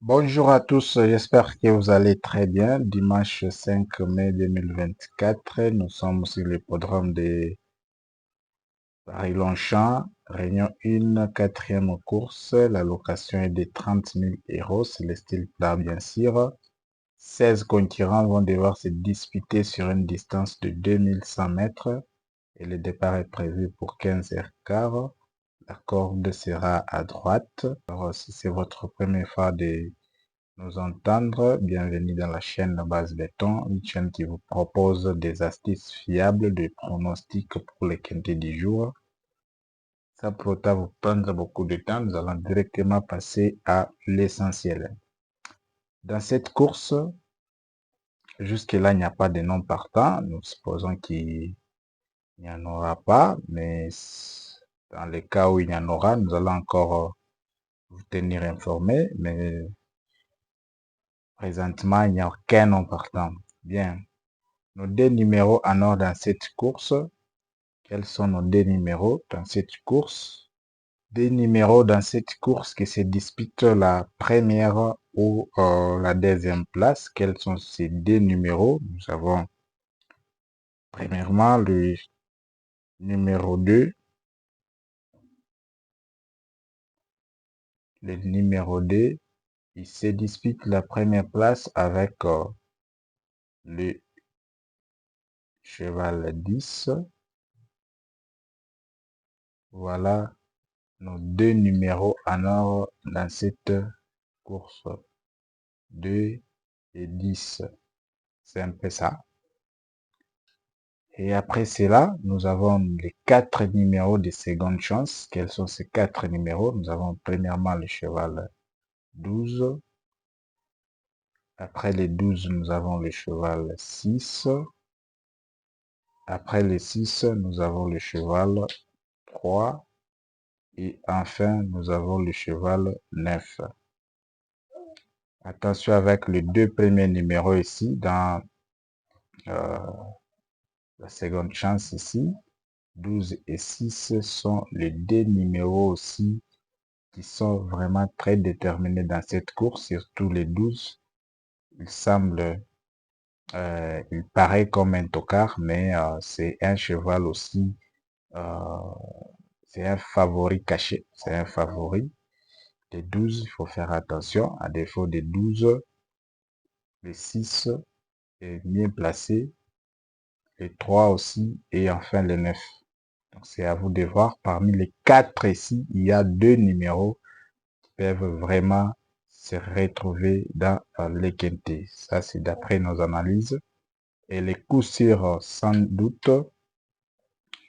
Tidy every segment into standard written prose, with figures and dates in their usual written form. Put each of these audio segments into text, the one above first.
Bonjour à tous, j'espère que vous allez très bien. Dimanche 5 mai 2024, nous sommes sur l'hippodrome de Paris-Longchamp, Réunion 1, quatrième course. La location est de 30 000 euros, c'est le style plat bien sûr. 16 concurrents vont devoir se disputer sur une distance de 2100 mètres et le départ est prévu pour 15h15. La corde sera à droite. Alors, si c'est votre première fois de nous entendre, bienvenue dans la chaîne Base Béton, une chaîne qui vous propose des astuces fiables de pronostics pour les quintés du jour. Sans pour autant vous prendre beaucoup de temps, nous allons directement passer à l'essentiel. Dans cette course, jusque-là, il n'y a pas de nom partant. Nous supposons qu'il n'y en aura pas, mais dans le cas où il y en aura, nous allons encore vous tenir informé, mais présentement, il n'y a aucun nom partant. Bien. Nos deux numéros en or dans cette course. Quels sont nos deux numéros dans cette course? Deux numéros dans cette course qui se disputent la première ou la deuxième place. Quels sont ces deux numéros? Nous avons premièrement le numéro 2. Le numéro 2, il se dispute la première place avec le cheval 10. Voilà nos deux numéros en or dans cette course. 2 et 10. C'est un peu ça. Et après cela, nous avons les quatre numéros de seconde chance. Quels sont ces quatre numéros? Nous avons premièrement le cheval 12. Après les 12, nous avons le cheval 6. Après les 6, nous avons le cheval 3. Et enfin, nous avons le cheval 9. Attention avec les deux premiers numéros ici dans la seconde chance ici. 12 et 6 sont les deux numéros aussi qui sont vraiment très déterminés dans cette course, surtout les 12. Il semble, il paraît comme un tocard, mais c'est un cheval aussi, euh, c'est un favori caché, c'est un favori. Les 12, il faut faire attention, à défaut des 12, les 6 est bien placé, les 3 aussi, et enfin les 9. Donc c'est à vous de voir. Parmi les 4 ici, il y a deux numéros qui peuvent vraiment se retrouver dans les quintés. Ça, c'est d'après nos analyses. Et les coups sûrs, sans doute,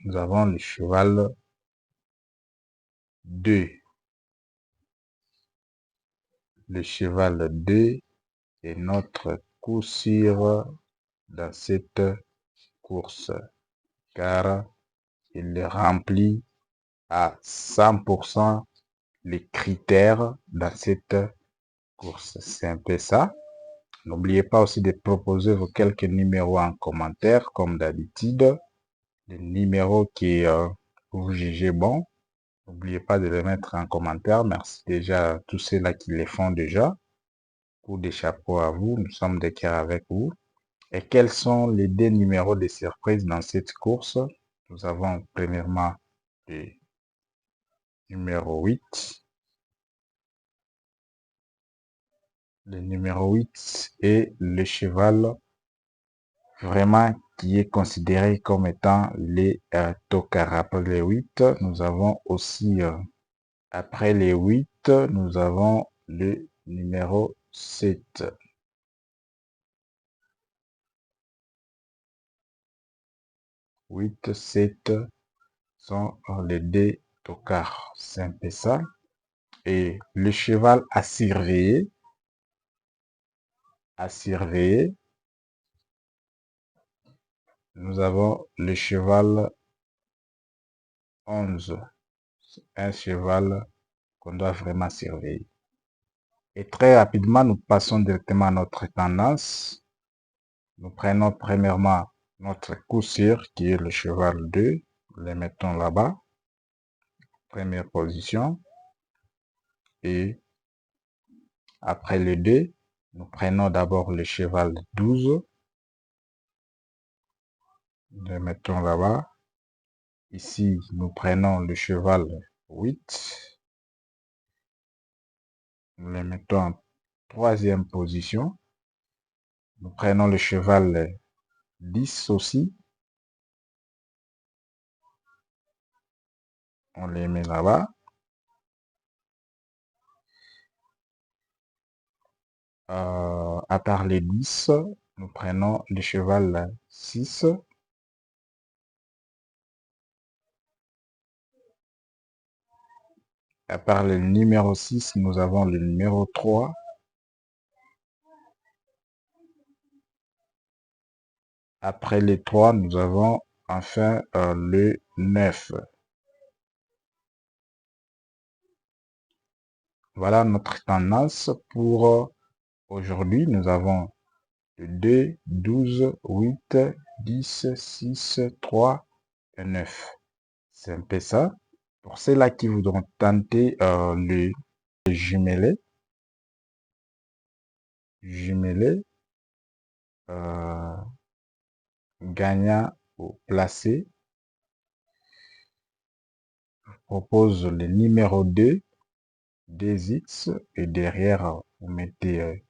nous avons le cheval 2. Le cheval 2 est notre coup sûr dans cette course, car il remplit à 100% les critères dans cette course. C'est un peu ça. N'oubliez pas aussi de proposer vos quelques numéros en commentaire, comme d'habitude. Les numéros qui vous jugez bon. N'oubliez pas de les mettre en commentaire. Merci déjà à tous ceux-là qui les font déjà. Coup de chapeau à vous. Nous sommes de cœur avec vous. Et quels sont les deux numéros de surprise dans cette course? Nous avons premièrement le numéro 8. Le numéro 8 est le cheval vraiment qui est considéré comme étant les tocards. Après les 8, nous avons aussi, après les 8, nous avons le numéro 7. 8, 7 sont les deux tocards. C'est un peu ça. Et le cheval à surveiller, nous avons le cheval 11. Un cheval qu'on doit vraiment surveiller. Et très rapidement, nous passons directement à notre tendance. Nous prenons premièrement notre coup sûr qui est le cheval 2. Le mettons là-bas. Première position. Et Après le 2, nous prenons d'abord le cheval 12. Le mettons là-bas. Ici, nous prenons le cheval 8. Nous le mettons en troisième position. Nous prenons le cheval 10 aussi. On les met là-bas. À part les 10, nous prenons le cheval 6. À part le numéro 6, nous avons le numéro 3. Après les 3, nous avons enfin le 9. Voilà notre tendance pour aujourd'hui. Nous avons le 2, 12, 8, 10, 6, 3 et 9. C'est un peu ça. Pour ceux-là qui voudront tenter le jumelé, gagnant ou placé, je propose le numéro 2, 2x, et derrière, vous mettez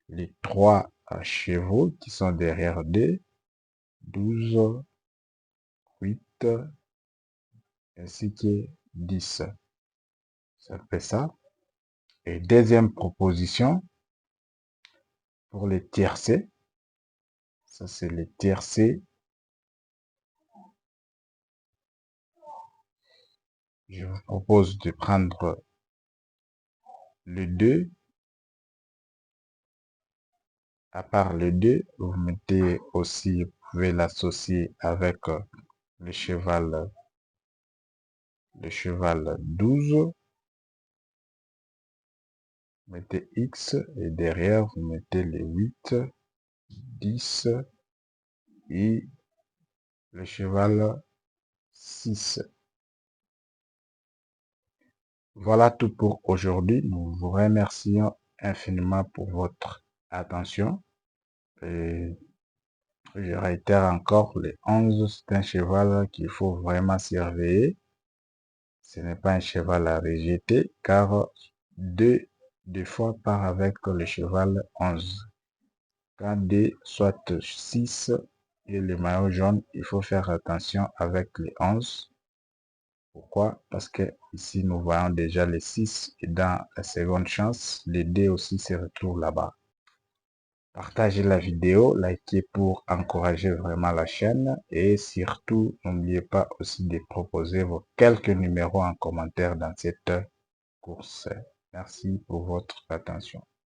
les 3 chevaux qui sont derrière 2, 12, 8, ainsi que 10. Ça fait ça. Et deuxième proposition, pour les tiercés, ça c'est les tiercés. Je vous propose de prendre le 2. À part le 2, vous mettez aussi, vous pouvez l'associer avec le cheval 12. Mettez X et derrière, vous mettez les 8, 10 et le cheval 6. Voilà tout pour aujourd'hui. Nous vous remercions infiniment pour votre attention. Et je réitère encore, les 11, c'est un cheval qu'il faut vraiment surveiller. Ce n'est pas un cheval à rejeter car deux fois part avec le cheval 11. Quand 2, soit 6 et le maillot jaune, il faut faire attention avec les 11. Pourquoi? Parce que ici nous voyons déjà les 6 et dans la seconde chance, les 2 aussi se retrouvent là-bas. Partagez la vidéo, likez pour encourager vraiment la chaîne et surtout n'oubliez pas aussi de proposer vos quelques numéros en commentaire dans cette course. Merci pour votre attention.